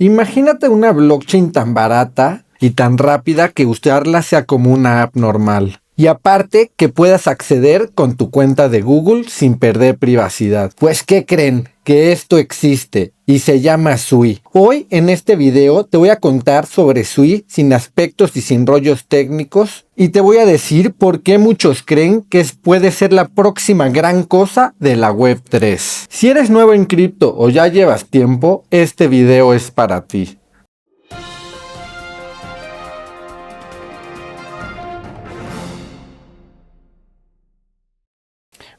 Imagínate una blockchain tan barata y tan rápida que usarla sea como una app normal. Y aparte que puedas acceder con tu cuenta de Google sin perder privacidad. Pues ¿qué creen? Que esto existe y se llama Sui. Hoy en este video te voy a contar sobre Sui sin aspectos y sin rollos técnicos. Y te voy a decir por qué muchos creen que puede ser la próxima gran cosa de la Web3. Si eres nuevo en cripto o ya llevas tiempo, este video es para ti.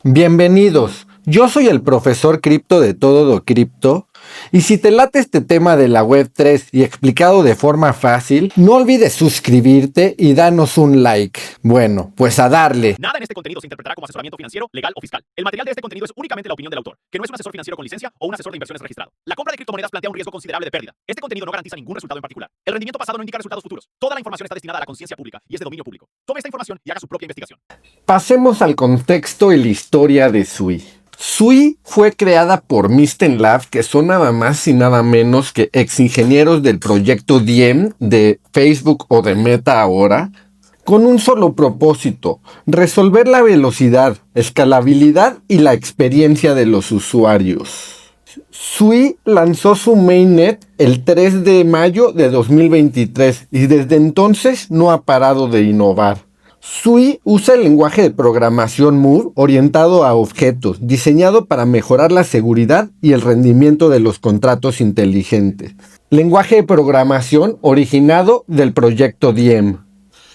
Bienvenidos, yo soy el profesor cripto de Todo lo Cripto y si te late este tema de la Web3 y explicado de forma fácil, no olvides suscribirte y danos un like. Bueno, pues a darle. Nada en este contenido se interpretará como asesoramiento financiero, legal o fiscal. El material de este contenido es únicamente la opinión del autor, que no es un asesor financiero con licencia o un asesor de inversiones registrado. La compra de criptomonedas plantea un riesgo considerable de pérdida. Este contenido no garantiza ningún resultado en particular. El rendimiento pasado no indica resultados futuros. Toda la información está destinada a la conciencia pública y es de dominio público. Tome esta información y haga su propia investigación. Pasemos al contexto y la historia de Sui. Sui fue creada por Mysten Labs, que son nada más y nada menos que ex ingenieros del proyecto Diem de Facebook o de Meta ahora, con un solo propósito: resolver la velocidad, escalabilidad y la experiencia de los usuarios. Sui lanzó su mainnet el 3 de mayo de 2023 y desde entonces no ha parado de innovar. Sui usa el lenguaje de programación Move orientado a objetos, diseñado para mejorar la seguridad y el rendimiento de los contratos inteligentes. Lenguaje de programación originado del proyecto Diem.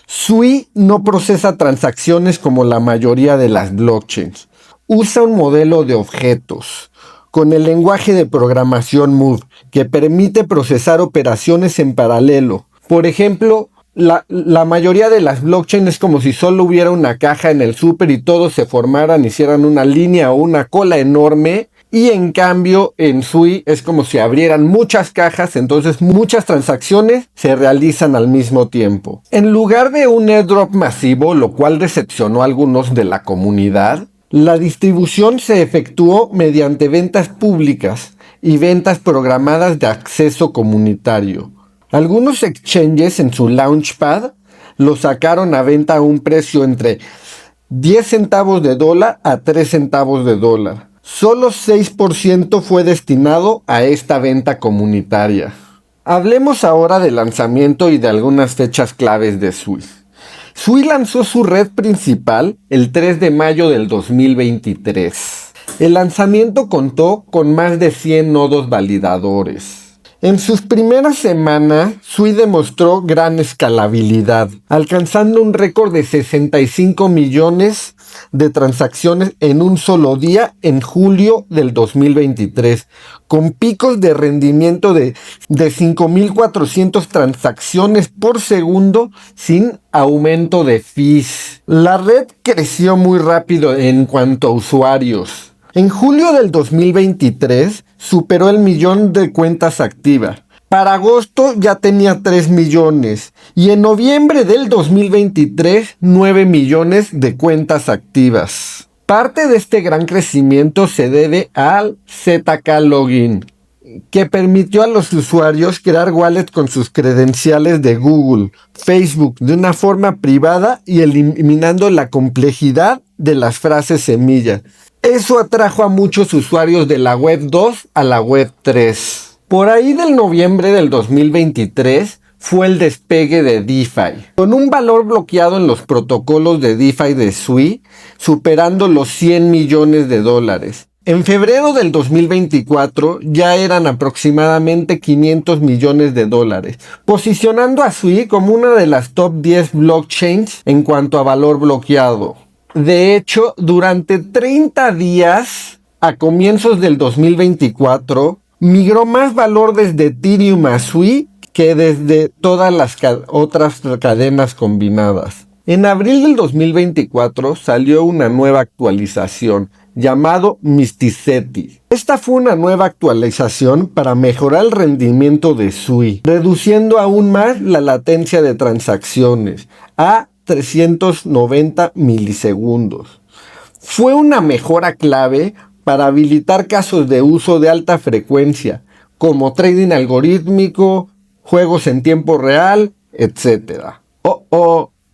Sui no procesa transacciones como la mayoría de las blockchains. Usa un modelo de objetos con el lenguaje de programación Move que permite procesar operaciones en paralelo. Por ejemplo, la mayoría de las blockchains es como si solo hubiera una caja en el súper y todos se formaran, hicieran una línea o una cola enorme. Y en cambio en Sui es como si abrieran muchas cajas, entonces muchas transacciones se realizan al mismo tiempo. En lugar de un airdrop masivo, lo cual decepcionó a algunos de la comunidad, la distribución se efectuó mediante ventas públicas y ventas programadas de acceso comunitario. Algunos exchanges en su Launchpad lo sacaron a venta a un precio entre 10 centavos de dólar a 3 centavos de dólar. Solo 6% fue destinado a esta venta comunitaria. Hablemos ahora del lanzamiento y de algunas fechas claves de Sui. Sui lanzó su red principal el 3 de mayo del 2023. El lanzamiento contó con más de 100 nodos validadores. En sus primeras semanas, Sui demostró gran escalabilidad, alcanzando un récord de 65 millones de transacciones en un solo día en julio del 2023, con picos de rendimiento de 5.400 transacciones por segundo sin aumento de fees. La red creció muy rápido en cuanto a usuarios. En julio del 2023 superó el 1.000.000 de cuentas activas. Para agosto ya tenía 3 millones y en noviembre del 2023 9 millones de cuentas activas. Parte de este gran crecimiento se debe al ZK Login, que permitió a los usuarios crear wallets con sus credenciales de Google, Facebook de una forma privada y eliminando la complejidad de las frases semilla. Eso atrajo a muchos usuarios de la Web 2 a la Web 3. Por ahí del noviembre del 2023 fue el despegue de DeFi, con un valor bloqueado en los protocolos de DeFi de Sui, superando los 100 millones de dólares. En febrero del 2024 ya eran aproximadamente 500 millones de dólares, posicionando a Sui como una de las top 10 blockchains en cuanto a valor bloqueado. De hecho, durante 30 días, a comienzos del 2024, migró más valor desde Ethereum a Sui que desde todas las otras cadenas combinadas. En abril del 2024 salió una nueva actualización llamado Mysticeti. Esta fue una nueva actualización para mejorar el rendimiento de Sui, reduciendo aún más la latencia de transacciones a 390 milisegundos. Fue una mejora clave para habilitar casos de uso de alta frecuencia, como trading algorítmico, juegos en tiempo real, etc.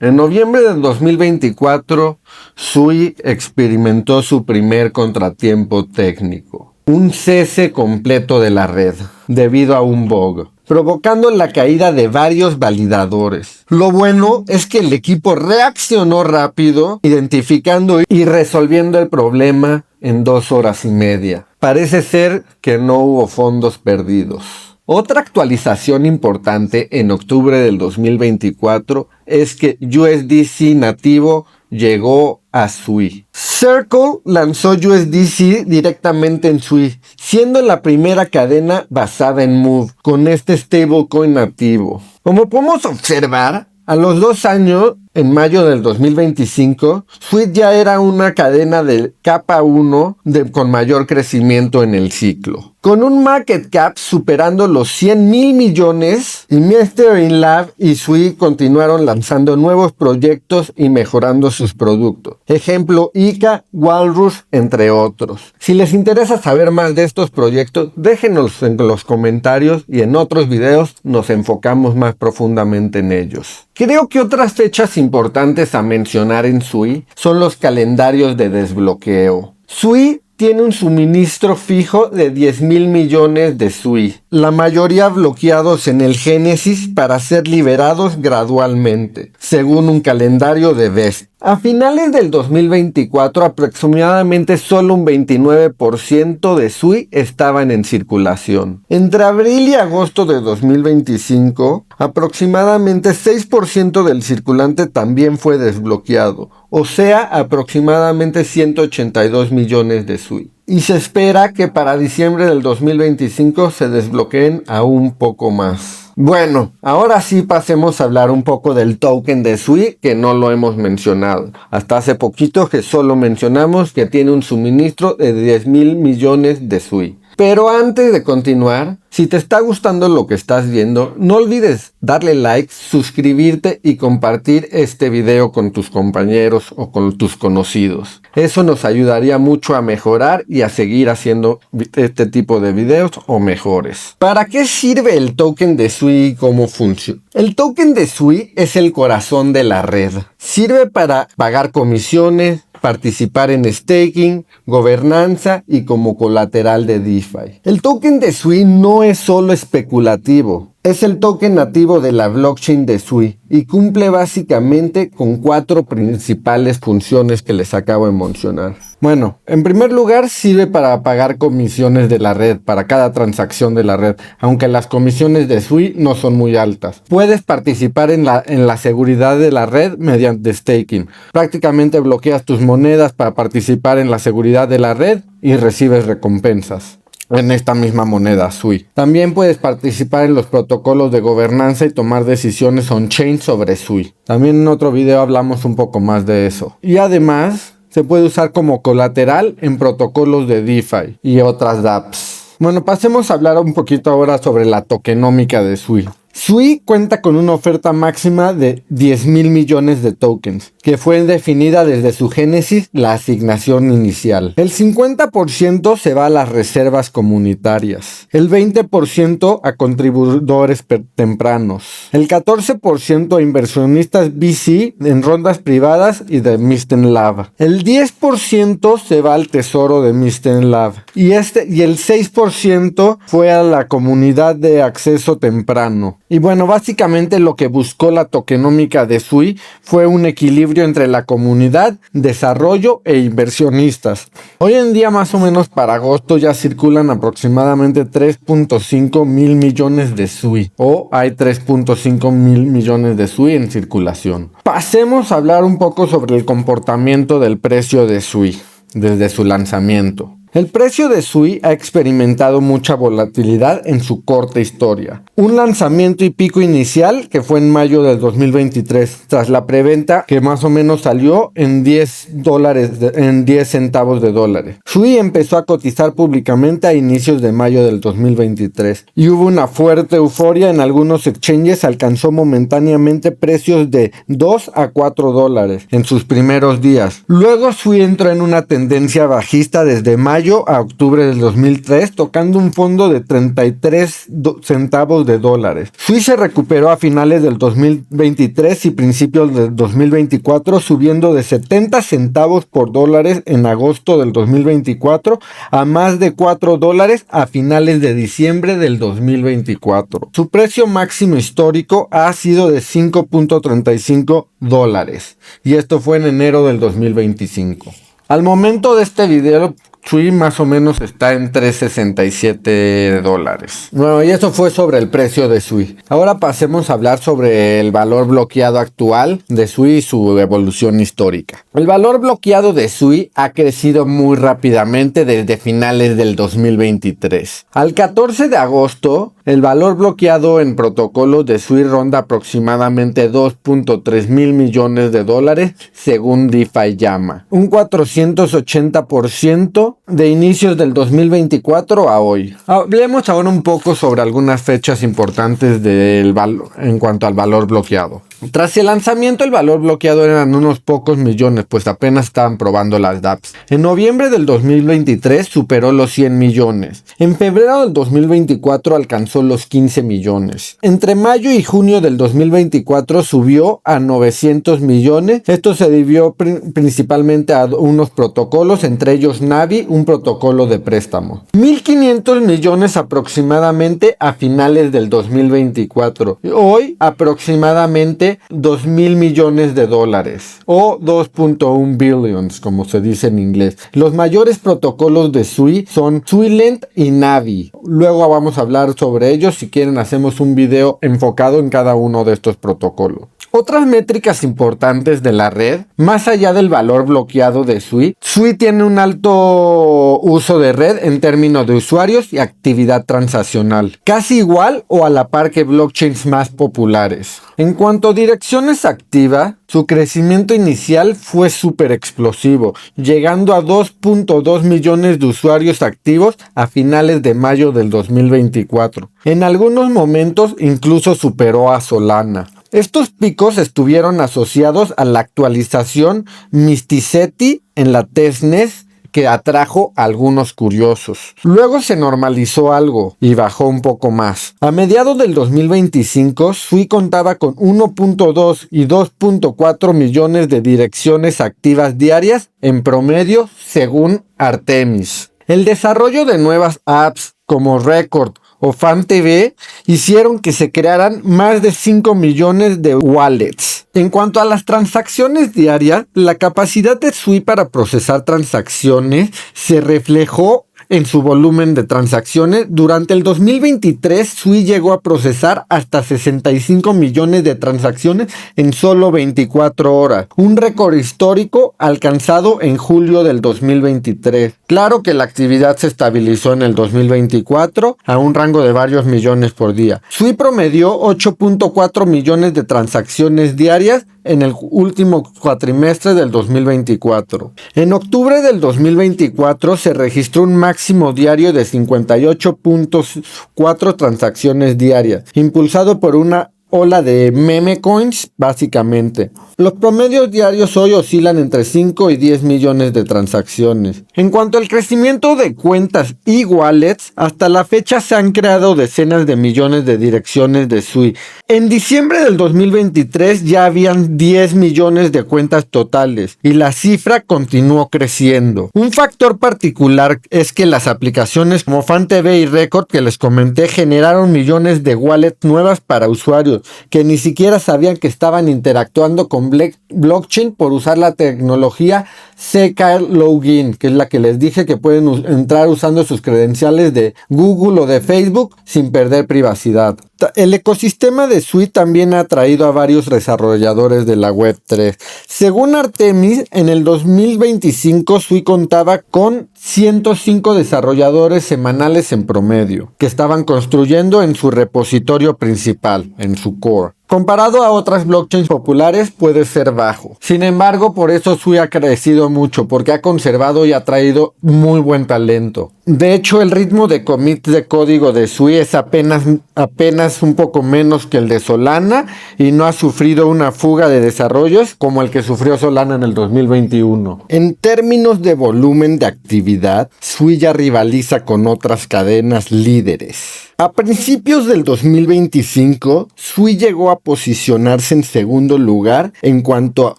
En noviembre del 2024, Sui experimentó su primer contratiempo técnico, un cese completo de la red debido a un bug, provocando la caída de varios validadores. Lo bueno es que el equipo reaccionó rápido, identificando y resolviendo el problema en 2 horas y media. Parece ser que no hubo fondos perdidos. Otra actualización importante en octubre del 2024 es que USDC nativo llegó a Sui. Circle lanzó USDC directamente en Sui, siendo la primera cadena basada en Move, con este stablecoin nativo. Como podemos observar, a los 2 años, en mayo del 2025, Sui ya era una cadena de capa 1 con mayor crecimiento en el ciclo. Con un market cap superando los 100,000 millones, y Mastering Lab y Sui continuaron lanzando nuevos proyectos y mejorando sus productos. Ejemplo, Ica, Walrus, entre otros. Si les interesa saber más de estos proyectos, déjenos en los comentarios y en otros videos nos enfocamos más profundamente en ellos. Creo que otras fechas importantes a mencionar en Sui son los calendarios de desbloqueo. Sui tiene un suministro fijo de 10,000 millones de Sui, la mayoría bloqueados en el Génesis para ser liberados gradualmente, según un calendario de Vest. A finales del 2024, aproximadamente solo un 29% de Sui estaban en circulación. Entre abril y agosto de 2025, aproximadamente 6% del circulante también fue desbloqueado, o sea, aproximadamente 182 millones de Sui. Y se espera que para diciembre del 2025 se desbloqueen aún poco más. Bueno, ahora sí pasemos a hablar un poco del token de Sui, que no lo hemos mencionado. Hasta hace poquito que solo mencionamos que tiene un suministro de 10,000 millones de Sui. Pero antes de continuar, si te está gustando lo que estás viendo, no olvides darle like, suscribirte y compartir este video con tus compañeros o con tus conocidos. Eso nos ayudaría mucho a mejorar y a seguir haciendo este tipo de videos o mejores. ¿Para qué sirve el token de Sui y cómo funciona? El token de Sui es el corazón de la red. Sirve para pagar comisiones, participar en staking, gobernanza y como colateral de DeFi. El token de Sui no es solo especulativo. Es el token nativo de la blockchain de Sui y cumple básicamente con 4 principales funciones que les acabo de mencionar. Bueno, en primer lugar sirve para pagar comisiones de la red para cada transacción de la red, aunque las comisiones de Sui no son muy altas. Puedes participar en la seguridad de la red mediante staking. Prácticamente bloqueas tus monedas para participar en la seguridad de la red y recibes recompensas en esta misma moneda Sui. También puedes participar en los protocolos de gobernanza y tomar decisiones on-chain sobre Sui. También en otro video hablamos un poco más de eso. Y además se puede usar como colateral en protocolos de DeFi y otras dApps. Bueno, pasemos a hablar un poquito ahora sobre la tokenómica de Sui. Sui cuenta con una oferta máxima de 10,000 millones de tokens, que fue definida desde su génesis la asignación inicial. El 50% se va a las reservas comunitarias, el 20% a contribuidores tempranos, el 14% a inversionistas VC en rondas privadas y de Mastering Lab, el 10% se va al tesoro de Mastering Lab y el 6% fue a la comunidad de acceso temprano. Y bueno, básicamente lo que buscó la tokenómica de Sui fue un equilibrio entre la comunidad, desarrollo e inversionistas. Hoy en día, más o menos para agosto, ya circulan aproximadamente 3.5 mil millones de Sui, o hay 3.5 mil millones de Sui en circulación. Pasemos a hablar un poco sobre el comportamiento del precio de Sui desde su lanzamiento. El precio de Sui ha experimentado mucha volatilidad en su corta historia. Un lanzamiento y pico inicial que fue en mayo del 2023, tras la preventa que más o menos salió en $10 centavos de dólar. Sui empezó a cotizar públicamente a inicios de mayo del 2023 y hubo una fuerte euforia en algunos exchanges. Alcanzó momentáneamente precios de $2 a $4 en sus primeros días. Luego Sui entró en una tendencia bajista desde mayo mayo a octubre del 2003, tocando un fondo de 33 centavos de dólares. Sui se recuperó a finales del 2023 y principios del 2024, subiendo de 70 centavos por dólares en agosto del 2024 a más de 4 dólares a finales de diciembre del 2024. Su precio máximo histórico ha sido de 5.35 dólares y esto fue en enero del 2025. Al momento de este video, Sui más o menos está en 3.67 dólares. Bueno, y eso fue sobre el precio de Sui. Ahora pasemos a hablar sobre el valor bloqueado actual de Sui y su evolución histórica. El valor bloqueado de Sui ha crecido muy rápidamente desde finales del 2023. Al 14 de agosto, el valor bloqueado en protocolos de Sui ronda aproximadamente 2.3 mil millones de dólares según DeFi Llama. Un 480% de inicios del 2024 a hoy. Hablemos ahora un poco sobre algunas fechas importantes del valor en cuanto al valor bloqueado. Tras el lanzamiento, el valor bloqueado eran unos pocos millones, pues apenas estaban probando las dApps. En noviembre del 2023 superó los 100 millones. En febrero del 2024 alcanzó los 15 millones. Entre mayo y junio del 2024 subió a 900 millones. Esto se debió principalmente a unos protocolos, entre ellos Navi, un protocolo de préstamo. 1.500 millones aproximadamente a finales del 2024. Hoy aproximadamente 2.000 millones de dólares o 2.1 billions, como se dice en inglés. Los mayores protocolos de Sui son Suilent y Navi. Luego vamos a hablar sobre ellos. Si quieren, hacemos un video enfocado en cada uno de estos protocolos. Otras métricas importantes de la red, más allá del valor bloqueado de Sui, Sui tiene un alto uso de red en términos de usuarios y actividad transaccional, casi igual o a la par que blockchains más populares. En cuanto a direcciones activas, su crecimiento inicial fue súper explosivo, llegando a 2.2 millones de usuarios activos a finales de mayo del 2024. En algunos momentos incluso superó a Solana. Estos picos estuvieron asociados a la actualización Mysticeti en la testnet que atrajo a algunos curiosos. Luego se normalizó algo y bajó un poco más. A mediados del 2025, Sui contaba con 1.2 y 2.4 millones de direcciones activas diarias en promedio según Artemis. El desarrollo de nuevas apps como Record o FanTV hicieron que se crearan más de 5 millones de wallets. En cuanto a las transacciones diarias, la capacidad de Sui para procesar transacciones se reflejó en su volumen de transacciones. Durante el 2023, Sui llegó a procesar hasta 65 millones de transacciones en solo 24 horas, un récord histórico alcanzado en julio del 2023. Claro que la actividad se estabilizó en el 2024 a un rango de varios millones por día. Sui promedió 8.4 millones de transacciones diarias en el último cuatrimestre del 2024. En octubre del 2024 se registró un máximo diario de 58.4 transacciones diarias, impulsado por una ola de meme coins, básicamente. Los promedios diarios hoy oscilan entre 5 y 10 millones de transacciones. En cuanto al crecimiento de cuentas y wallets, hasta la fecha se han creado decenas de millones de direcciones de Sui. En diciembre del 2023 ya habían 10 millones de cuentas totales y la cifra continuó creciendo. Un factor particular es que las aplicaciones como FanTV y Record que les comenté generaron millones de wallets nuevas para usuarios que ni siquiera sabían que estaban interactuando con blockchain por usar la tecnología CK Login, que es la que les dije que pueden entrar usando sus credenciales de Google o de Facebook sin perder privacidad. El ecosistema de Sui también ha atraído a varios desarrolladores de la Web3. Según Artemis, en el 2025 Sui contaba con 105 desarrolladores semanales en promedio, que estaban construyendo en su repositorio principal, en su core. Comparado a otras blockchains populares puede ser bajo. Sin embargo, por eso Sui ha crecido mucho, porque ha conservado y ha traído muy buen talento. De hecho, el ritmo de commits de código de Sui es apenas un poco menos que el de Solana y no ha sufrido una fuga de desarrollos como el que sufrió Solana en el 2021. En términos de volumen de actividad, Sui ya rivaliza con otras cadenas líderes. A principios del 2025, Sui llegó a posicionarse en segundo lugar en cuanto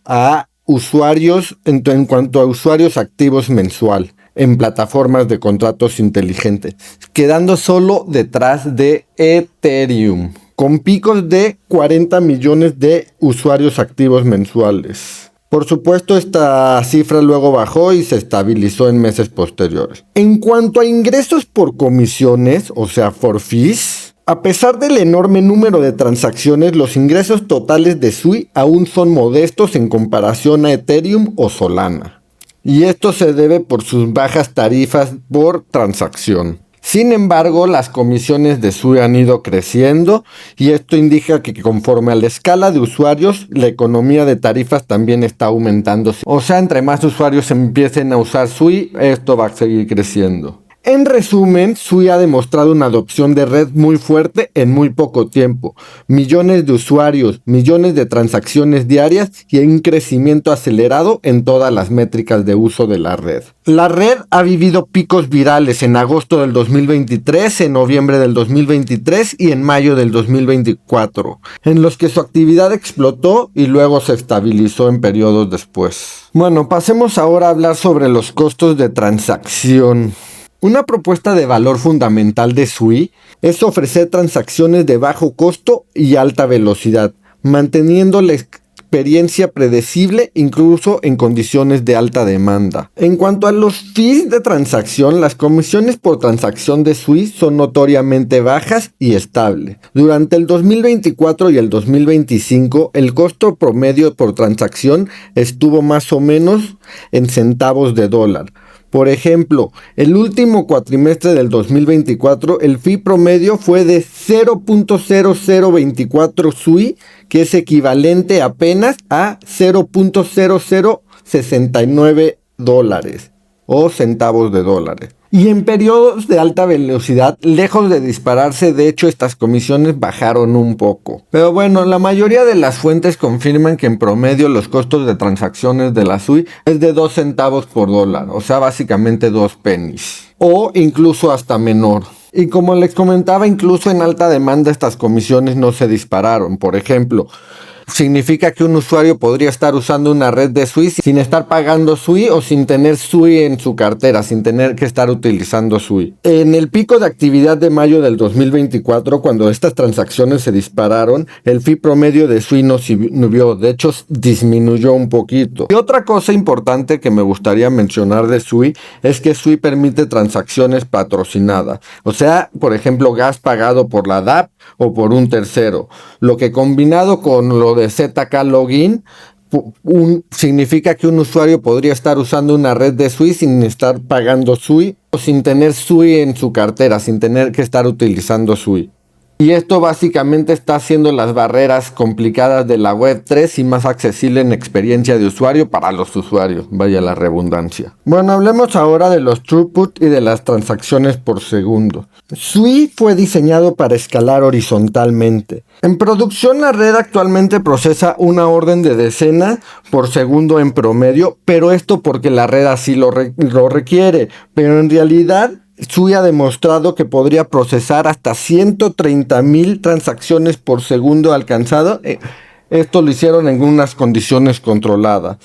a usuarios activos mensual en plataformas de contratos inteligentes, quedando solo detrás de Ethereum, con picos de 40 millones de usuarios activos mensuales. Por supuesto, esta cifra luego bajó y se estabilizó en meses posteriores. En cuanto a ingresos por comisiones, o sea, for fees, a pesar del enorme número de transacciones, los ingresos totales de Sui aún son modestos en comparación a Ethereum o Solana. Y esto se debe por sus bajas tarifas por transacción. Sin embargo, las comisiones de Sui han ido creciendo y esto indica que conforme a la escala de usuarios, la economía de tarifas también está aumentando. O sea, entre más usuarios empiecen a usar Sui, esto va a seguir creciendo. En resumen, Sui ha demostrado una adopción de red muy fuerte en muy poco tiempo. Millones de usuarios, millones de transacciones diarias y un crecimiento acelerado en todas las métricas de uso de la red. La red ha vivido picos virales en agosto del 2023, en noviembre del 2023 y en mayo del 2024, en los que su actividad explotó y luego se estabilizó en periodos después. Bueno, pasemos ahora a hablar sobre los costos de transacción. Una propuesta de valor fundamental de Sui es ofrecer transacciones de bajo costo y alta velocidad, manteniendo la experiencia predecible incluso en condiciones de alta demanda. En cuanto a los fees de transacción, las comisiones por transacción de Sui son notoriamente bajas y estables. Durante el 2024 y el 2025, el costo promedio por transacción estuvo más o menos en centavos de dólar. Por ejemplo, el último cuatrimestre del 2024, el fee promedio fue de 0.0024 Sui, que es equivalente apenas a 0.0069 dólares o centavos de dólares. Y en periodos de alta velocidad, lejos de dispararse, de hecho estas comisiones bajaron un poco. Pero bueno, la mayoría de las fuentes confirman que en promedio los costos de transacciones de la Sui es de 2 centavos por dólar, o sea básicamente 2 pennies, o incluso hasta menor. Y como les comentaba, incluso en alta demanda estas comisiones no se dispararon. Por ejemplo, significa que un usuario podría estar usando una red de Sui sin estar pagando Sui o sin tener Sui en su cartera, sin tener que estar utilizando Sui. En el pico de actividad de mayo del 2024, cuando estas transacciones se dispararon, el fee promedio de Sui no subió, de hecho disminuyó un poquito. Y otra cosa importante que me gustaría mencionar de Sui es que Sui permite transacciones patrocinadas. O sea, por ejemplo, gas pagado por la DApp o por un tercero, lo que combinado con lo de ZK Login significa que un usuario podría estar usando una red de Sui sin estar pagando Sui o sin tener Sui en su cartera, sin tener que estar utilizando Sui. Y esto básicamente está haciendo las barreras complicadas de la Web3 y más accesible en experiencia de usuario para los usuarios, vaya la redundancia. Bueno, hablemos ahora de los throughput y de las transacciones por segundo. Sui fue diseñado para escalar horizontalmente. En producción, la red actualmente procesa una orden de decena por segundo en promedio, pero esto porque la red así lo requiere. Pero en realidad, Sui ha demostrado que podría procesar hasta 130,000 transacciones por segundo alcanzado. Esto lo hicieron en unas condiciones controladas.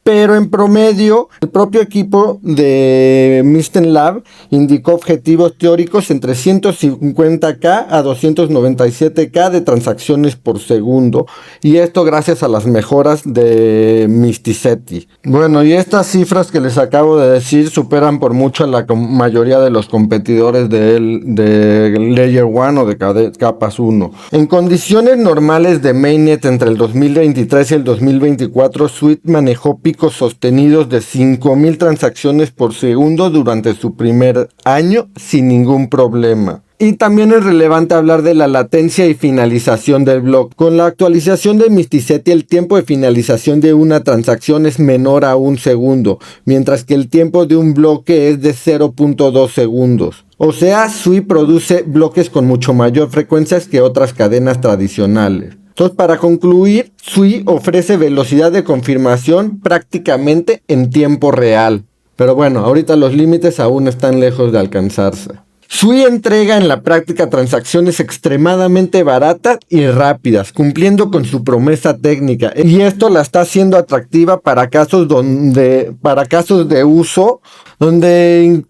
Pero en promedio, el propio equipo de Mysten Lab indicó objetivos teóricos entre 150K a 297K de transacciones por segundo. Y esto gracias a las mejoras de Mysticeti. Bueno, y estas cifras que les acabo de decir superan por mucho a la mayoría de los competidores de Layer 1 o de capas 1. En condiciones normales de Mainnet entre el 2023 y el 2024, Sui manejó picos sostenidos de 5,000 transacciones por segundo durante su primer año sin ningún problema. Y también es relevante hablar de la latencia y finalización del bloque. Con la actualización de Mysticeti, el tiempo de finalización de una transacción es menor a 1 segundo, mientras que el tiempo de un bloque es de 0.2 segundos. O sea, Sui produce bloques con mucho mayor frecuencia que otras cadenas tradicionales. Entonces, para concluir, Sui ofrece velocidad de confirmación prácticamente en tiempo real. Pero bueno, ahorita los límites aún están lejos de alcanzarse. Sui entrega en la práctica transacciones extremadamente baratas y rápidas, cumpliendo con su promesa técnica. Y esto la está haciendo atractiva para casos de uso donde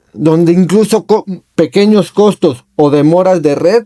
incluso pequeños costos o demoras de red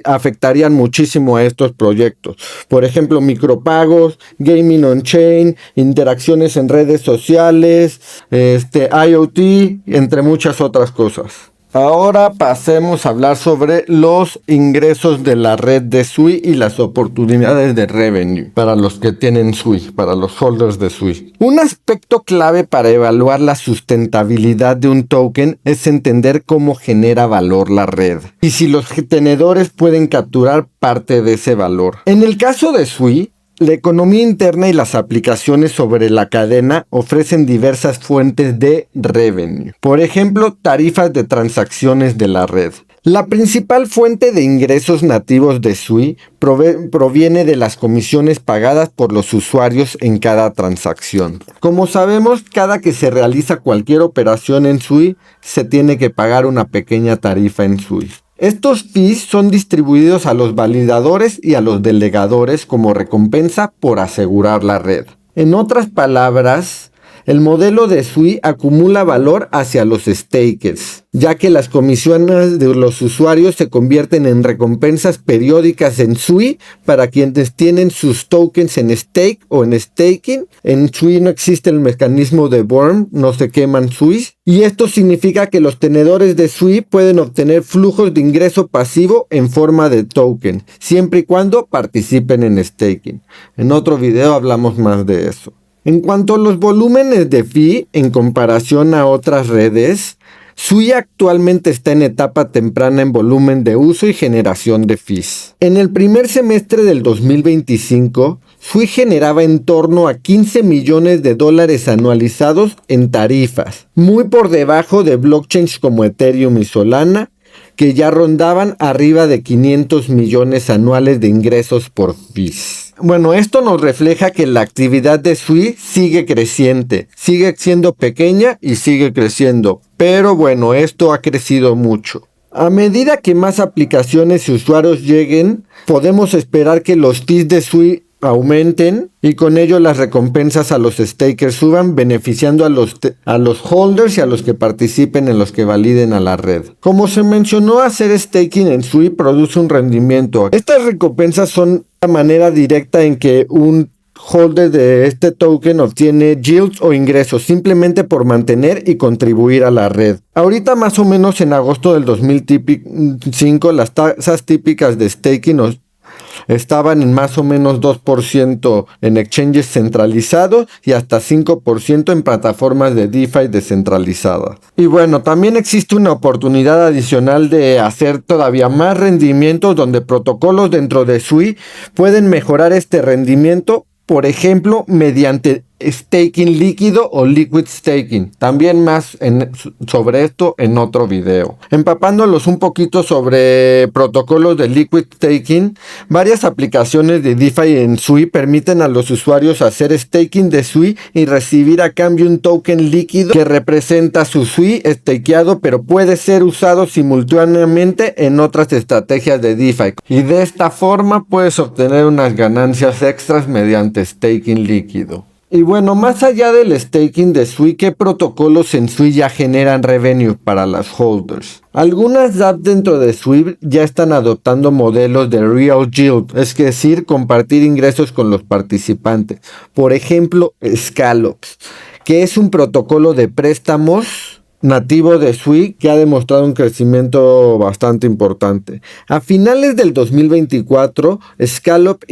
afectarían muchísimo a estos proyectos. Por ejemplo, micropagos, gaming on-chain, interacciones en redes sociales, IoT, entre muchas otras cosas. Ahora pasemos a hablar sobre los ingresos de la red de Sui y las oportunidades de revenue para los que tienen Sui, para los holders de Sui. Un aspecto clave para evaluar la sustentabilidad de un token es entender cómo genera valor la red y si los tenedores pueden capturar parte de ese valor. En el caso de Sui, la economía interna y las aplicaciones sobre la cadena ofrecen diversas fuentes de revenue. Por ejemplo, tarifas de transacciones de la red. La principal fuente de ingresos nativos de Sui proviene de las comisiones pagadas por los usuarios en cada transacción. Como sabemos, cada que se realiza cualquier operación en Sui, se tiene que pagar una pequeña tarifa en Sui. Estos fees son distribuidos a los validadores y a los delegadores como recompensa por asegurar la red. En otras palabras, el modelo de Sui acumula valor hacia los stakers, ya que las comisiones de los usuarios se convierten en recompensas periódicas en Sui para quienes tienen sus tokens en stake o en staking. En Sui no existe el mecanismo de burn, no se queman Suis, y esto significa que los tenedores de Sui pueden obtener flujos de ingreso pasivo en forma de token, siempre y cuando participen en staking. En otro video hablamos más de eso. En cuanto a los volúmenes de fee en comparación a otras redes, Sui actualmente está en etapa temprana en volumen de uso y generación de fees. En el primer semestre del 2025, Sui generaba en torno a $15 millones anualizados en tarifas, muy por debajo de blockchains como Ethereum y Solana, que ya rondaban arriba de 500 millones anuales de ingresos por fees. Bueno, esto nos refleja que la actividad de Sui sigue creciente, sigue siendo pequeña y sigue creciendo, pero bueno, esto ha crecido mucho. A medida que más aplicaciones y usuarios lleguen, podemos esperar que los fees de Sui aumenten y con ello las recompensas a los stakers suban, beneficiando a los holders y a los que participen en los que validen a la red. Como se mencionó, hacer staking en Sui produce un rendimiento. Estas recompensas son la manera directa en que un holder de este token obtiene yields o ingresos simplemente por mantener y contribuir a la red. Ahorita más o menos en agosto del 2005 las tasas típicas de staking estaban en más o menos 2% en exchanges centralizados y hasta 5% en plataformas de DeFi descentralizadas. Y bueno, también existe una oportunidad adicional de hacer todavía más rendimientos donde protocolos dentro de Sui pueden mejorar este rendimiento, por ejemplo, mediante staking líquido o liquid staking. También más sobre esto en otro video. Empapándolos un poquito sobre protocolos de liquid staking, varias aplicaciones de DeFi en Sui permiten a los usuarios hacer staking de Sui y recibir a cambio un token líquido que representa su Sui stakeado, pero puede ser usado simultáneamente en otras estrategias de DeFi. Y de esta forma puedes obtener unas ganancias extras mediante staking líquido. Y bueno, más allá del staking de Sui, ¿qué protocolos en Sui ya generan revenue para las holders? Algunas dApps dentro de Sui ya están adoptando modelos de Real Yield, es decir, compartir ingresos con los participantes. Por ejemplo, Scallops, que es un protocolo de préstamos nativo de Sui que ha demostrado un crecimiento bastante importante. A finales del 2024, Scallop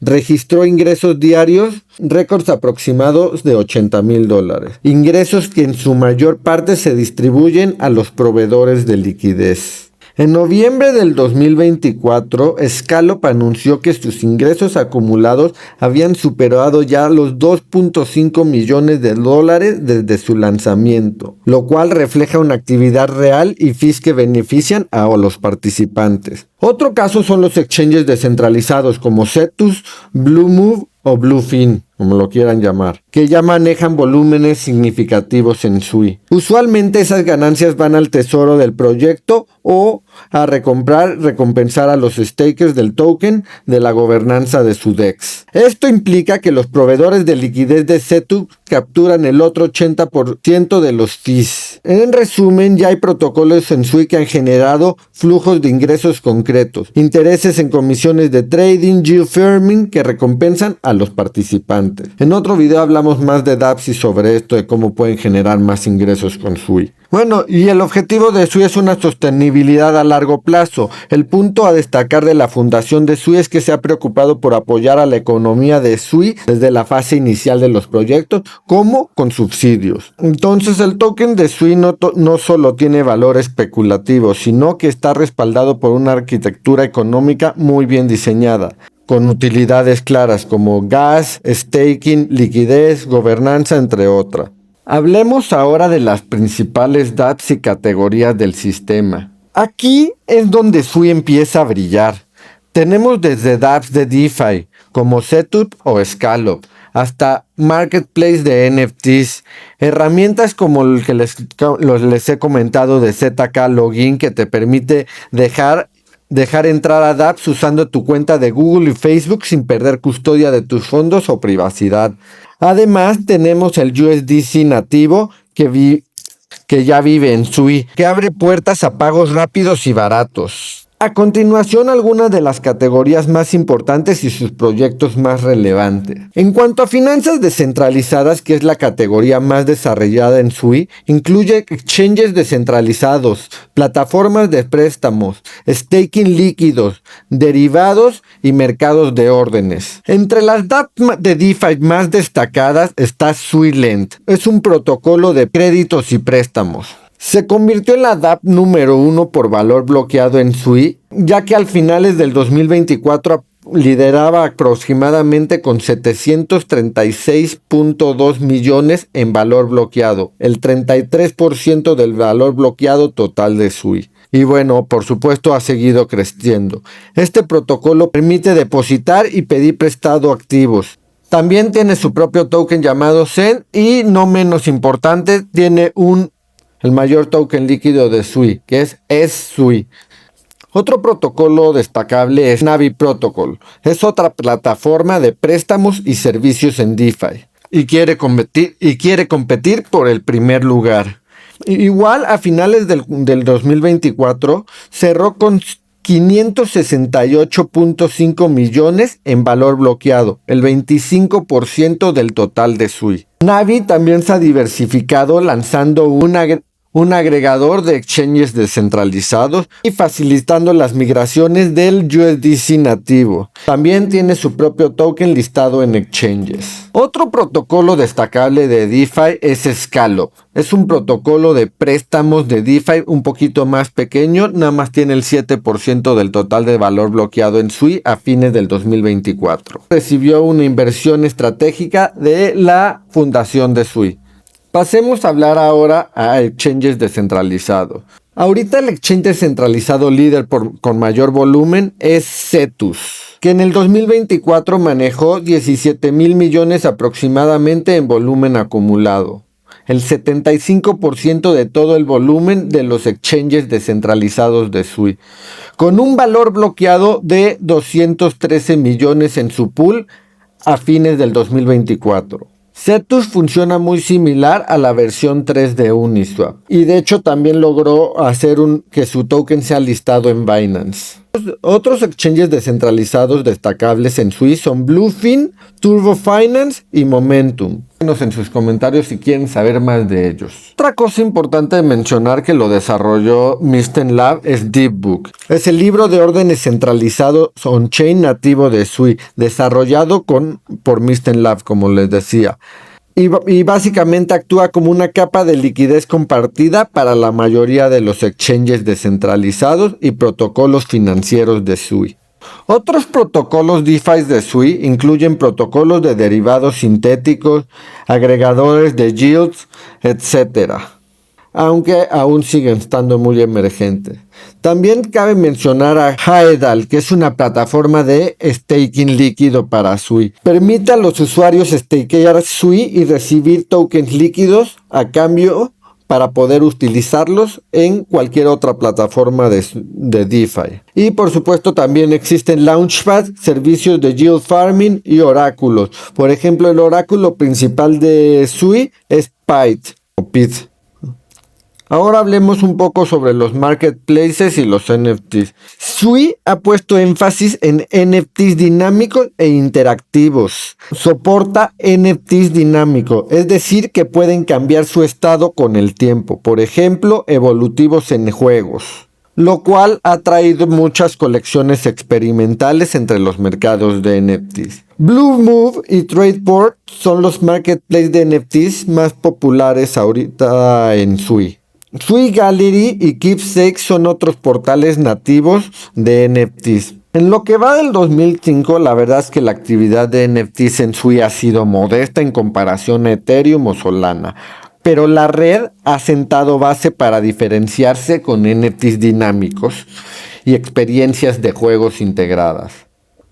registró ingresos diarios récords aproximados de $80,000. Ingresos que en su mayor parte se distribuyen a los proveedores de liquidez. En noviembre del 2024, Scallop anunció que sus ingresos acumulados habían superado ya los 2.5 millones de dólares desde su lanzamiento, lo cual refleja una actividad real y fees que benefician a los participantes. Otro caso son los exchanges descentralizados como Cetus, Bluemove o Bluefin, como lo quieran llamar, que ya manejan volúmenes significativos en SUI. Usualmente esas ganancias van al tesoro del proyecto o a recompensar a los stakers del token de la gobernanza de su DEX. Esto implica que los proveedores de liquidez de Cetus capturan el otro 80% de los fees. En resumen, ya hay protocolos en SUI que han generado flujos de ingresos concretos, intereses en comisiones de trading, yield farming que recompensan a los participantes. En otro video hablamos más de dApps y sobre esto de cómo pueden generar más ingresos con SUI. Bueno, y el objetivo de SUI es una sostenibilidad a largo plazo. El punto a destacar de la fundación de SUI es que se ha preocupado por apoyar a la economía de SUI desde la fase inicial de los proyectos, como con subsidios. Entonces el token de SUI no solo tiene valor especulativo, sino que está respaldado por una arquitectura económica muy bien diseñada, con utilidades claras como gas, staking, liquidez, gobernanza, entre otras. Hablemos ahora de las principales dApps y categorías del sistema. Aquí es donde SUI empieza a brillar. Tenemos desde dApps de DeFi, como Setup o Scallop, hasta marketplace de NFTs, herramientas como el que les he comentado de ZK Login, que te permite dejar entrar a dApps usando tu cuenta de Google y Facebook sin perder custodia de tus fondos o privacidad. Además, tenemos el USDC nativo que ya vive en SUI, que abre puertas a pagos rápidos y baratos. A continuación, algunas de las categorías más importantes y sus proyectos más relevantes. En cuanto a finanzas descentralizadas, que es la categoría más desarrollada en SUI, incluye exchanges descentralizados, plataformas de préstamos, staking líquidos, derivados y mercados de órdenes. Entre las dApps de DeFi más destacadas está SuiLend. Es un protocolo de créditos y préstamos. Se convirtió en la dApp número 1 por valor bloqueado en SUI, ya que al finales del 2024 lideraba aproximadamente con 736.2 millones en valor bloqueado, el 33% del valor bloqueado total de SUI. Y bueno, por supuesto ha seguido creciendo. Este protocolo permite depositar y pedir prestado activos. También tiene su propio token llamado Zen y, no menos importante, tiene el mayor token líquido de SUI, que es SUI. Otro protocolo destacable es Navi Protocol. Es otra plataforma de préstamos y servicios en DeFi. Y quiere competir por el primer lugar. Igual a finales del 2024 cerró con 568.5 millones en valor bloqueado, el 25% del total de SUI. Navi también se ha diversificado lanzando un agregador de exchanges descentralizados y facilitando las migraciones del USDC nativo. También tiene su propio token listado en exchanges. Otro protocolo destacable de DeFi es Scallop. Es un protocolo de préstamos de DeFi un poquito más pequeño, nada más tiene el 7% del total de valor bloqueado en SUI a fines del 2024. Recibió una inversión estratégica de la fundación de SUI. Pasemos a hablar ahora a exchanges descentralizados. Ahorita el exchange descentralizado líder con mayor volumen es Cetus, que en el 2024 manejó 17 mil millones aproximadamente en volumen acumulado. El 75% de todo el volumen de los exchanges descentralizados de SUI, con un valor bloqueado de 213 millones en su pool a fines del 2024. Cetus funciona muy similar a la versión 3 de Uniswap y de hecho también logró hacer que su token sea listado en Binance. Otros exchanges descentralizados destacables en SUI son Bluefin, Turbo Finance y Momentum. Déjenos en sus comentarios si quieren saber más de ellos. Otra cosa importante de mencionar que lo desarrolló Mysten Lab es Deepbook. Es el libro de órdenes centralizados on-chain nativo de SUI, desarrollado por Mysten Lab, como les decía. y básicamente actúa como una capa de liquidez compartida para la mayoría de los exchanges descentralizados y protocolos financieros de SUI. Otros protocolos DeFi de SUI incluyen protocolos de derivados sintéticos, agregadores de yields, etc., aunque aún siguen estando muy emergentes. También cabe mencionar a Haedal, que es una plataforma de staking líquido para SUI. Permite a los usuarios stakear SUI y recibir tokens líquidos a cambio para poder utilizarlos en cualquier otra plataforma de DeFi. Y por supuesto también existen Launchpad, servicios de yield farming y oráculos. Por ejemplo, el oráculo principal de SUI es PIT. Ahora hablemos un poco sobre los marketplaces y los NFTs. SUI ha puesto énfasis en NFTs dinámicos e interactivos. Soporta NFTs dinámicos, es decir, que pueden cambiar su estado con el tiempo. Por ejemplo, evolutivos en juegos, lo cual ha traído muchas colecciones experimentales entre los mercados de NFTs. Blue Move y Tradeport son los marketplaces de NFTs más populares ahorita en SUI. SUI Gallery y Keepsake son otros portales nativos de NFTs. En lo que va del 2005, la verdad es que la actividad de NFTs en SUI ha sido modesta en comparación a Ethereum o Solana, pero la red ha sentado base para diferenciarse con NFTs dinámicos y experiencias de juegos integradas.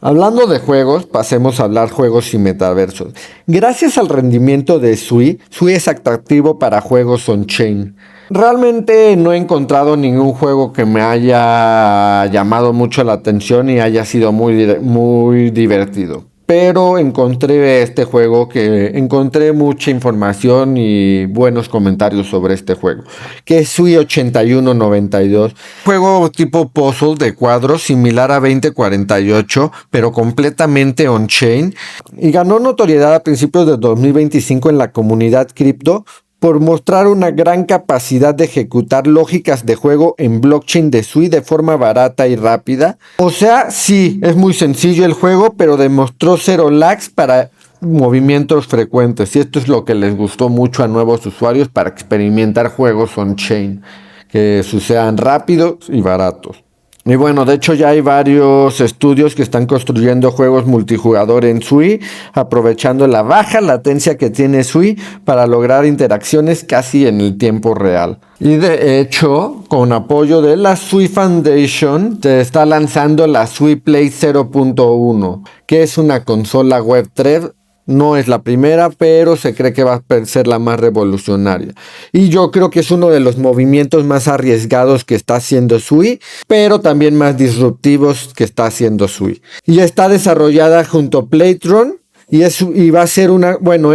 Hablando de juegos, pasemos a hablar juegos y metaversos. Gracias al rendimiento de SUI es atractivo para juegos on-chain. Realmente no he encontrado ningún juego que me haya llamado mucho la atención y haya sido muy divertido. Pero encontré este juego encontré mucha información y buenos comentarios sobre este juego, que es SUI 8192. Juego tipo puzzle de cuadros similar a 2048, pero completamente on-chain. Y ganó notoriedad a principios de 2025 en la comunidad cripto por mostrar una gran capacidad de ejecutar lógicas de juego en blockchain de SUI de forma barata y rápida. O sea, sí, es muy sencillo el juego, pero demostró 0 lags para movimientos frecuentes. Y esto es lo que les gustó mucho a nuevos usuarios para experimentar juegos on-chain, que sean rápidos y baratos. Y bueno, de hecho ya hay varios estudios que están construyendo juegos multijugador en SUI, aprovechando la baja latencia que tiene SUI para lograr interacciones casi en el tiempo real. Y de hecho, con apoyo de la SUI Foundation, se está lanzando la SUI Play 0.1, que es una consola web 3. No es la primera, pero se cree que va a ser la más revolucionaria. Y yo creo que es uno de los movimientos más arriesgados que está haciendo SUI, pero también más disruptivos que está haciendo SUI. Y está desarrollada junto a Playtron. Y va a ser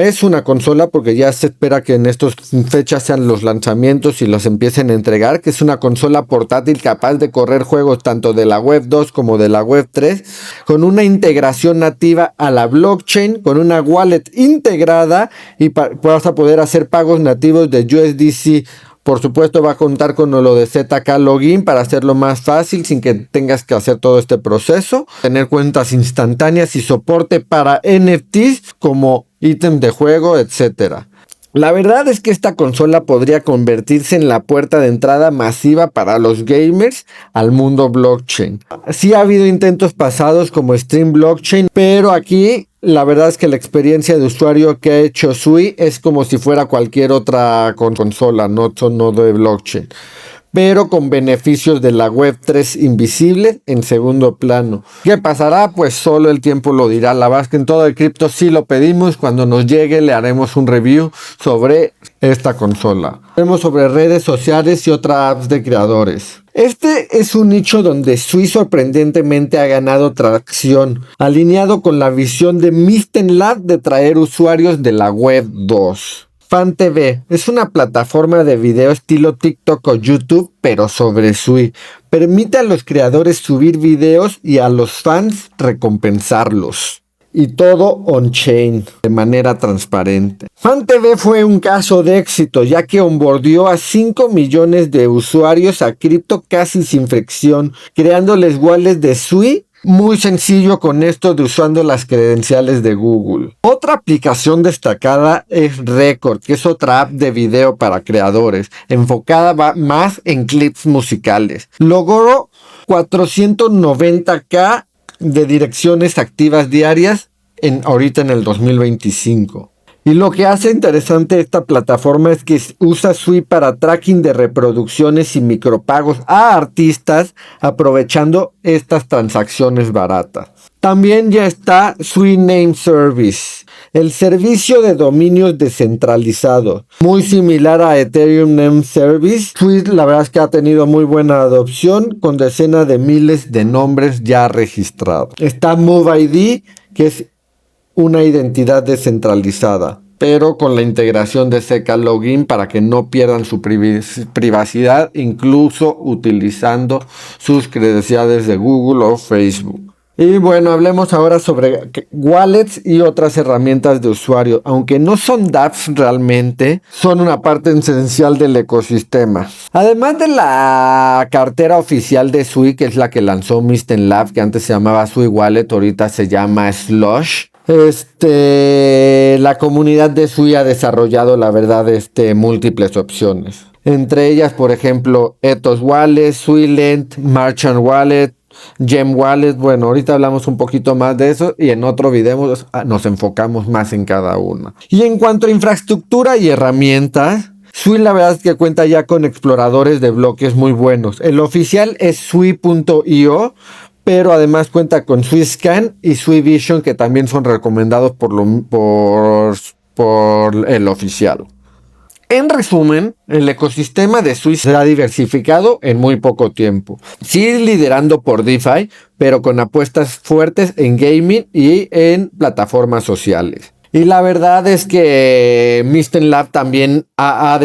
es una consola porque ya se espera que en estas fechas sean los lanzamientos y los empiecen a entregar, que es una consola portátil capaz de correr juegos tanto de la web 2 como de la web 3, con una integración nativa a la blockchain, con una wallet integrada y vas a poder hacer pagos nativos de USDC. Por supuesto va a contar con lo de ZK Login para hacerlo más fácil sin que tengas que hacer todo este proceso. Tener cuentas instantáneas y soporte para NFTs como ítems de juego, etc. La verdad es que esta consola podría convertirse en la puerta de entrada masiva para los gamers al mundo blockchain. Sí ha habido intentos pasados como Stream Blockchain, pero aquí la verdad es que la experiencia de usuario que ha hecho SUI es como si fuera cualquier otra consola, no de blockchain, pero con beneficios de la web 3 invisible en segundo plano. ¿Qué pasará? Pues solo el tiempo lo dirá. La verdad es que en todo el cripto sí lo pedimos. Cuando nos llegue le haremos un review sobre esta consola. Haremos sobre redes sociales y otras apps de creadores. Este es un nicho donde SUI sorprendentemente ha ganado tracción, alineado con la visión de Mysten Lab de traer usuarios de la web 2. FanTV es una plataforma de video estilo TikTok o YouTube, pero sobre SUI. Permite a los creadores subir videos y a los fans recompensarlos. Y todo on-chain, de manera transparente. FanTV fue un caso de éxito, ya que onboardió a 5 millones de usuarios a cripto casi sin fricción, creándoles wallets de SUI Muy sencillo con esto de usando las credenciales de Google. Otra aplicación destacada es Record, que es otra app de video para creadores, enfocada más en clips musicales. Logró 490K de direcciones activas diarias ahorita en el 2025. Y lo que hace interesante esta plataforma es que usa Sui para tracking de reproducciones y micropagos a artistas, aprovechando estas transacciones baratas. También ya está Sui Name Service, el servicio de dominios descentralizado, muy similar a Ethereum Name Service. Sui la verdad es que ha tenido muy buena adopción, con decenas de miles de nombres ya registrados. Está MoveID, que es una identidad descentralizada, pero con la integración de Zk Login para que no pierdan su privacidad, incluso utilizando sus credenciales de Google o Facebook. Y bueno, hablemos ahora sobre wallets y otras herramientas de usuario. Aunque no son dApps realmente, son una parte esencial del ecosistema. Además de la cartera oficial de Sui, que es la que lanzó Mysten Lab, que antes se llamaba Sui Wallet, ahorita se llama Slush. La comunidad de Sui ha desarrollado, la verdad, múltiples opciones. Entre ellas, por ejemplo, Ethos Wallet, Suilent, Merchant Wallet, Gem Wallet. Bueno, ahorita hablamos un poquito más de eso y en otro video nos enfocamos más en cada una. Y en cuanto a infraestructura y herramientas, Sui la verdad es que cuenta ya con exploradores de bloques muy buenos. El oficial es Sui.io, pero además cuenta con SuiScan y SuiVision, que también son recomendados por el oficial. En resumen, el ecosistema de Sui se ha diversificado en muy poco tiempo. Sigue liderando por DeFi, pero con apuestas fuertes en gaming y en plataformas sociales. Y la verdad es que Mysten Lab también ha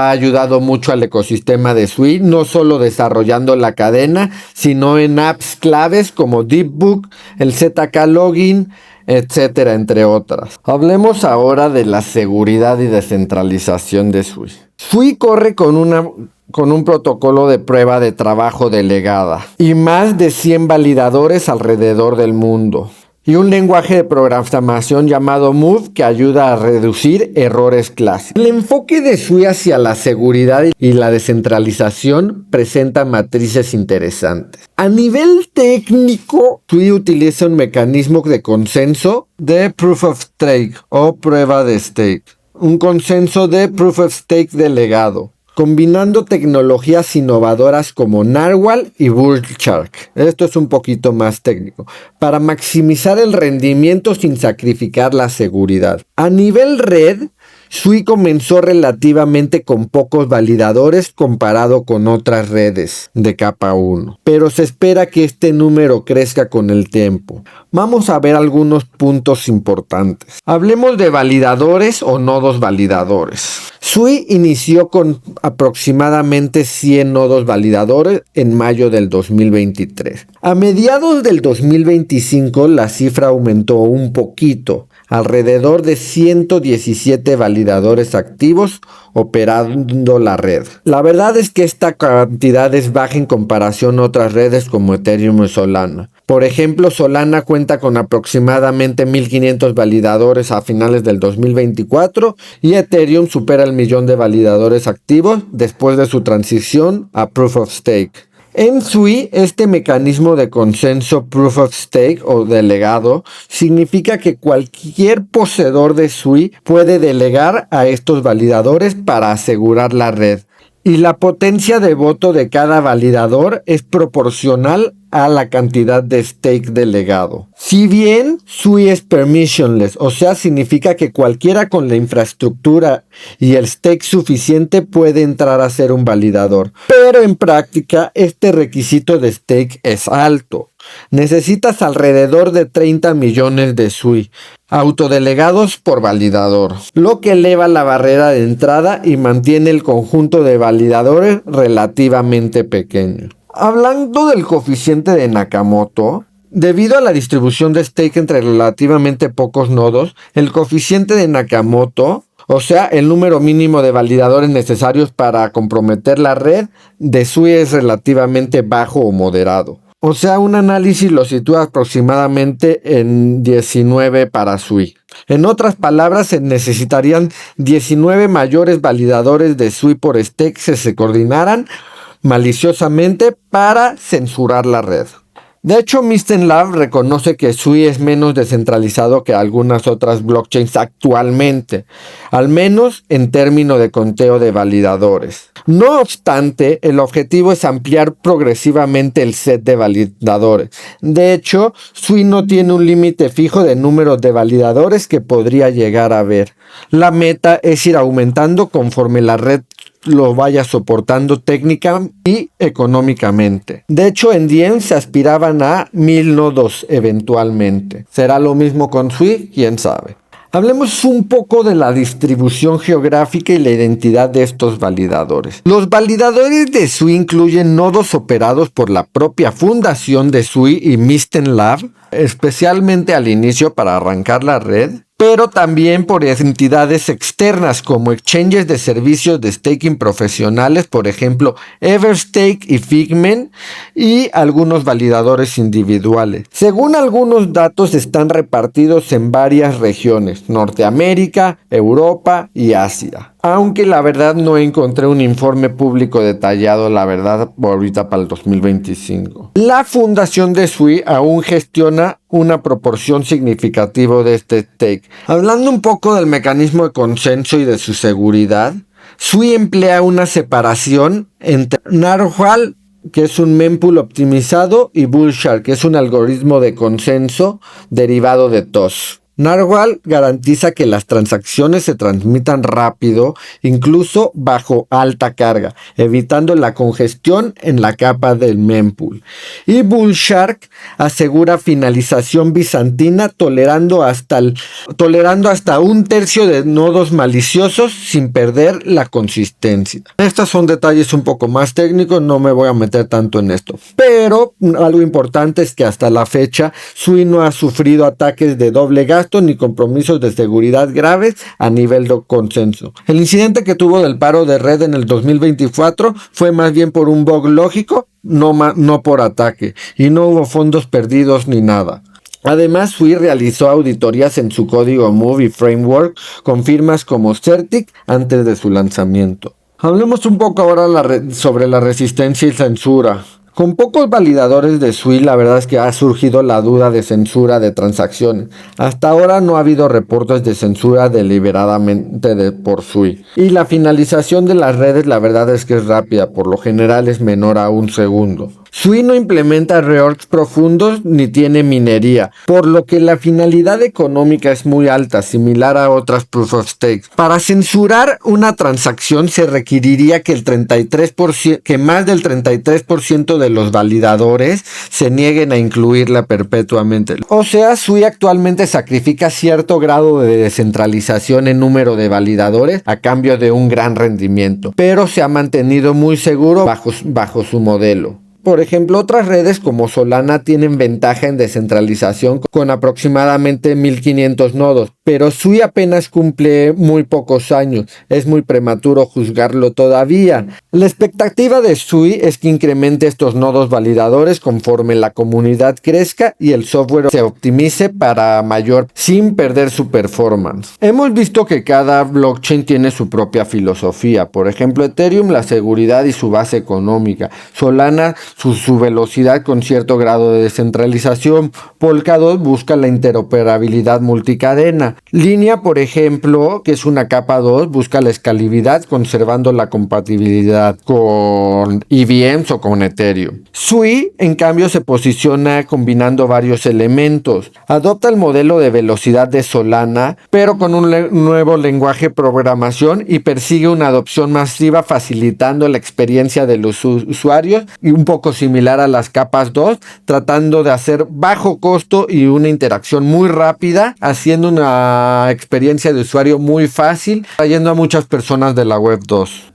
ayudado mucho al ecosistema de Sui, no solo desarrollando la cadena, sino en apps claves como Deepbook, el Zk Login, etcétera, entre otras. Hablemos ahora de la seguridad y descentralización de Sui. Sui corre con un protocolo de prueba de trabajo delegada y más de 100 validadores alrededor del mundo. Y un lenguaje de programación llamado Move que ayuda a reducir errores clásicos. El enfoque de Sui hacia la seguridad y la descentralización presenta matrices interesantes. A nivel técnico, Sui utiliza un mecanismo de consenso de Proof of Stake o prueba de stake. Un consenso de Proof of Stake delegado, combinando tecnologías innovadoras como Narwhal y Bullshark. Esto es un poquito más técnico, para maximizar el rendimiento sin sacrificar la seguridad. A nivel red, Sui comenzó relativamente con pocos validadores comparado con otras redes de capa 1, pero se espera que este número crezca con el tiempo. Vamos a ver algunos puntos importantes. Hablemos de validadores o nodos validadores. Sui inició con aproximadamente 100 nodos validadores en mayo del 2023. A mediados del 2025 la cifra aumentó un poquito, alrededor de 117 validadores activos operando la red. La verdad es que esta cantidad es baja en comparación a otras redes como Ethereum y Solana. Por ejemplo, Solana cuenta con aproximadamente 1.500 validadores a finales del 2024 y Ethereum supera el 1.000.000 de validadores activos después de su transición a Proof of Stake. En Sui, este mecanismo de consenso Proof of Stake o delegado significa que cualquier poseedor de Sui puede delegar a estos validadores para asegurar la red. Y la potencia de voto de cada validador es proporcional a la cantidad de stake delegado. Si bien Sui es permissionless, o sea, significa que cualquiera con la infraestructura y el stake suficiente puede entrar a ser un validador. Pero en práctica, este requisito de stake es alto. Necesitas alrededor de 30 millones de Sui autodelegados por validador, lo que eleva la barrera de entrada y mantiene el conjunto de validadores relativamente pequeño. Hablando del coeficiente de Nakamoto, debido a la distribución de stake entre relativamente pocos nodos, el coeficiente de Nakamoto, o sea, el número mínimo de validadores necesarios para comprometer la red de Sui, es relativamente bajo o moderado. O sea, un análisis lo sitúa aproximadamente en 19 para SUI. En otras palabras, se necesitarían 19 mayores validadores de SUI por stake que se coordinaran maliciosamente para censurar la red. De hecho, Mysten Lab reconoce que SUI es menos descentralizado que algunas otras blockchains actualmente, al menos en términos de conteo de validadores. No obstante, el objetivo es ampliar progresivamente el set de validadores. De hecho, SUI no tiene un límite fijo de número de validadores que podría llegar a haber. La meta es ir aumentando conforme la red lo vaya soportando técnica y económicamente. De hecho, en Diem se aspiraban a 1000 nodos eventualmente. ¿Será lo mismo con SUI? ¿Quién sabe? Hablemos un poco de la distribución geográfica y la identidad de estos validadores. Los validadores de SUI incluyen nodos operados por la propia fundación de SUI y Mysten Lab, especialmente al inicio para arrancar la red, pero también por entidades externas como exchanges de servicios de staking profesionales, por ejemplo Everstake y Figment, y algunos validadores individuales. Según algunos datos, están repartidos en varias regiones: Norteamérica, Europa y Asia. Aunque la verdad no encontré un informe público detallado, la verdad, ahorita para el 2025. La fundación de SUI aún gestiona una proporción significativa de este stake. Hablando un poco del mecanismo de consenso y de su seguridad, SUI emplea una separación entre Narwhal, que es un mempool optimizado, y Bullshark, que es un algoritmo de consenso derivado de TOS. Narwhal garantiza que las transacciones se transmitan rápido, incluso bajo alta carga, evitando la congestión en la capa del mempool. Y Bullshark asegura finalización bizantina tolerando hasta 1/3 de nodos maliciosos sin perder la consistencia. Estos son detalles un poco más técnicos, no me voy a meter tanto en esto. Pero algo importante es que hasta la fecha SUI no ha sufrido ataques de doble gasto ni compromisos de seguridad graves a nivel de consenso. El incidente que tuvo del paro de red en el 2024 fue más bien por un bug lógico, no por ataque, y no hubo fondos perdidos ni nada. Además, SUI realizó auditorías en su código Move y Framework con firmas como Certic antes de su lanzamiento. Hablemos un poco ahora sobre la resistencia y censura. Con pocos validadores de SUI, la verdad es que ha surgido la duda de censura de transacciones. Hasta ahora no ha habido reportes de censura deliberadamente por SUI. Y la finalización de las redes, la verdad es que es rápida, por lo general es menor a 1 segundo. SUI no implementa reorgs profundos ni tiene minería, por lo que la finalidad económica es muy alta, similar a otras proof of stake. Para censurar una transacción se requeriría que más del 33% de los validadores se nieguen a incluirla perpetuamente. O sea, SUI actualmente sacrifica cierto grado de descentralización en número de validadores a cambio de un gran rendimiento, pero se ha mantenido muy seguro bajo su modelo. Por ejemplo, otras redes como Solana tienen ventaja en descentralización con aproximadamente 1500 nodos, pero SUI apenas cumple muy pocos años, es muy prematuro juzgarlo todavía. La expectativa de SUI es que incremente estos nodos validadores conforme la comunidad crezca y el software se optimice para mayor sin perder su performance. Hemos visto que cada blockchain tiene su propia filosofía, por ejemplo Ethereum la seguridad y su base económica, Solana su velocidad con cierto grado de descentralización. Polkadot busca la interoperabilidad multicadena. Linea, por ejemplo, que es una capa 2, busca la escalabilidad conservando la compatibilidad con EVMs o con Ethereum. SUI, en cambio, se posiciona combinando varios elementos. Adopta el modelo de velocidad de Solana, pero con un nuevo lenguaje de programación y persigue una adopción masiva facilitando la experiencia de los usuarios y un poco similar a las capas 2, tratando de hacer bajo costo y una interacción muy rápida, haciendo una experiencia de usuario muy fácil, trayendo a muchas personas de la web 2.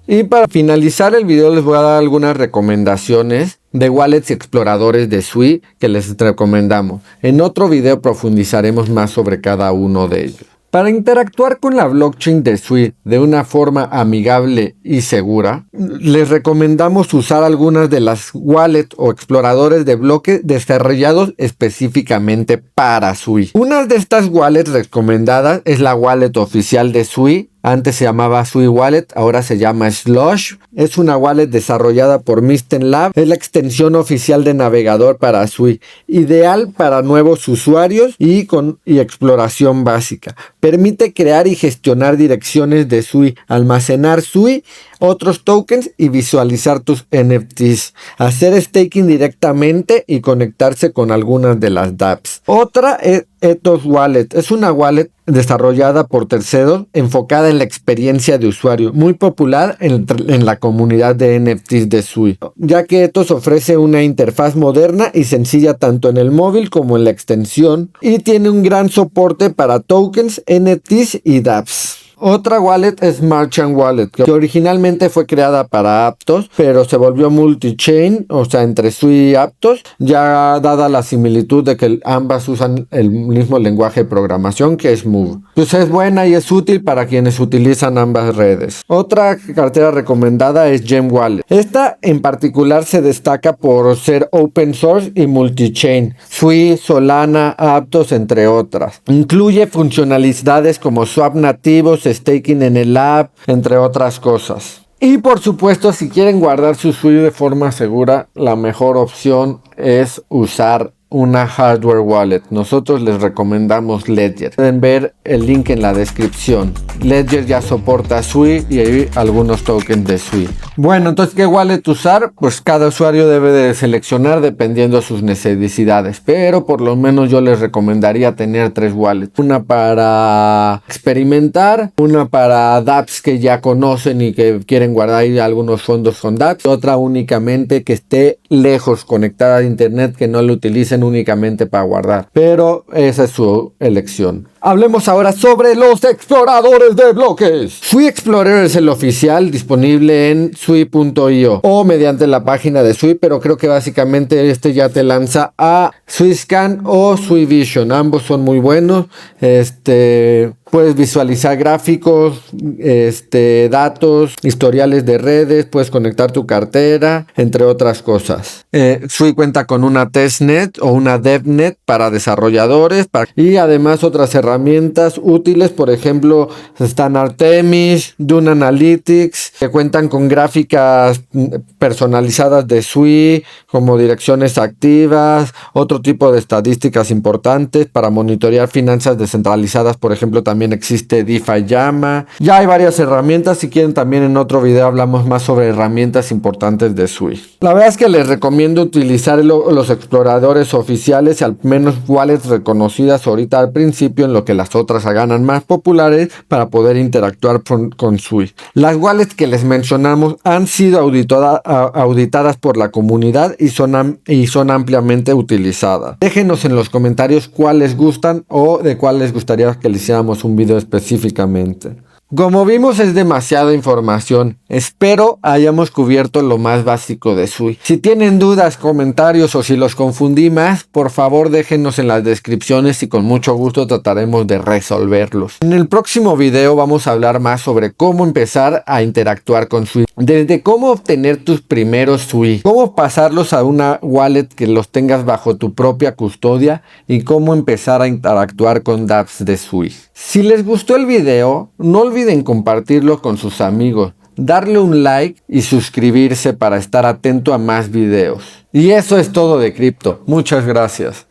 Y para finalizar el video les voy a dar algunas recomendaciones de wallets y exploradores de SUI que les recomendamos. En otro video profundizaremos más sobre cada uno de ellos. Para interactuar con la blockchain de Sui de una forma amigable y segura, les recomendamos usar algunas de las wallets o exploradores de bloques desarrollados específicamente para Sui. Una de estas wallets recomendadas es la wallet oficial de Sui. Antes se llamaba Sui Wallet, ahora se llama Slush. Es una wallet desarrollada por Mysten Lab. Es la extensión oficial de navegador para Sui. Ideal para nuevos usuarios y exploración básica. Permite crear y gestionar direcciones de Sui, almacenar Sui, otros tokens y visualizar tus NFTs. Hacer staking directamente y conectarse con algunas de las dApps. Otra es Ethos Wallet. Es una wallet desarrollada por terceros enfocada en la experiencia de usuario, muy popular en la comunidad de NFTs de Sui, ya que Ethos ofrece una interfaz moderna y sencilla tanto en el móvil como en la extensión y tiene un gran soporte para tokens, NFTs y dApps. Otra wallet es Merchant Wallet, que originalmente fue creada para Aptos, pero se volvió multi-chain, o sea, entre Sui y Aptos, ya dada la similitud de que ambas usan el mismo lenguaje de programación, que es Move. Pues es buena y es útil para quienes utilizan ambas redes. Otra cartera recomendada es Gem Wallet. Esta en particular se destaca por ser open source y multi-chain. Sui, Solana, Aptos, entre otras. Incluye funcionalidades como swap nativos, staking en el app, entre otras cosas. Y por supuesto, si quieren guardar su Sui de forma segura, la mejor opción es usar una hardware wallet. Nosotros les recomendamos Ledger. Pueden ver el link en la descripción. Ledger ya soporta Sui y hay algunos tokens de Sui. Bueno, entonces, ¿qué wallet usar? Pues cada usuario debe de seleccionar dependiendo de sus necesidades, pero por lo menos yo les recomendaría tener 3 wallets. Una para experimentar, una para dApps que ya conocen y que quieren guardar ahí algunos fondos con dApps, otra únicamente que esté lejos, conectada a internet, que no lo utilicen únicamente para guardar, pero esa es su elección. Hablemos ahora sobre los exploradores de bloques. Sui Explorer es el oficial, disponible en sui.io o mediante la página de Sui, pero creo que básicamente este ya te lanza a SuiScan o SuiVision. Ambos son muy buenos. Puedes visualizar gráficos, datos, historiales de redes, puedes conectar tu cartera, entre otras cosas. Sui cuenta con una testnet o una devnet para desarrolladores y además otras herramientas útiles, por ejemplo, están Artemis, Dune Analytics, que cuentan con gráficas personalizadas de Sui, como direcciones activas, otro tipo de estadísticas importantes para monitorear finanzas descentralizadas, por ejemplo, también existe DeFi Llama. Ya hay varias herramientas, si quieren también en otro video hablamos más sobre herramientas importantes de Sui. La verdad es que les recomiendo utilizar los exploradores oficiales y al menos wallets reconocidas ahorita al principio, en lo que las otras hagan más populares para poder interactuar con Sui. Las wallets que les mencionamos han sido auditadas por la comunidad y son ampliamente utilizadas. Déjenos en los comentarios cuál les gustan o de cuál les gustaría que les hiciéramos un video específicamente. Como vimos, es demasiada información. Espero hayamos cubierto lo más básico de Sui. Si tienen dudas, comentarios o si los confundí más, por favor déjenos en las descripciones y con mucho gusto trataremos de resolverlos. En el próximo video vamos a hablar más sobre cómo empezar a interactuar con Sui. Desde cómo obtener tus primeros Sui, cómo pasarlos a una wallet que los tengas bajo tu propia custodia y cómo empezar a interactuar con dApps de Sui. Si les gustó el video, no olviden compartirlo con sus amigos, darle un like y suscribirse para estar atento a más videos. Y eso es todo de cripto. Muchas gracias.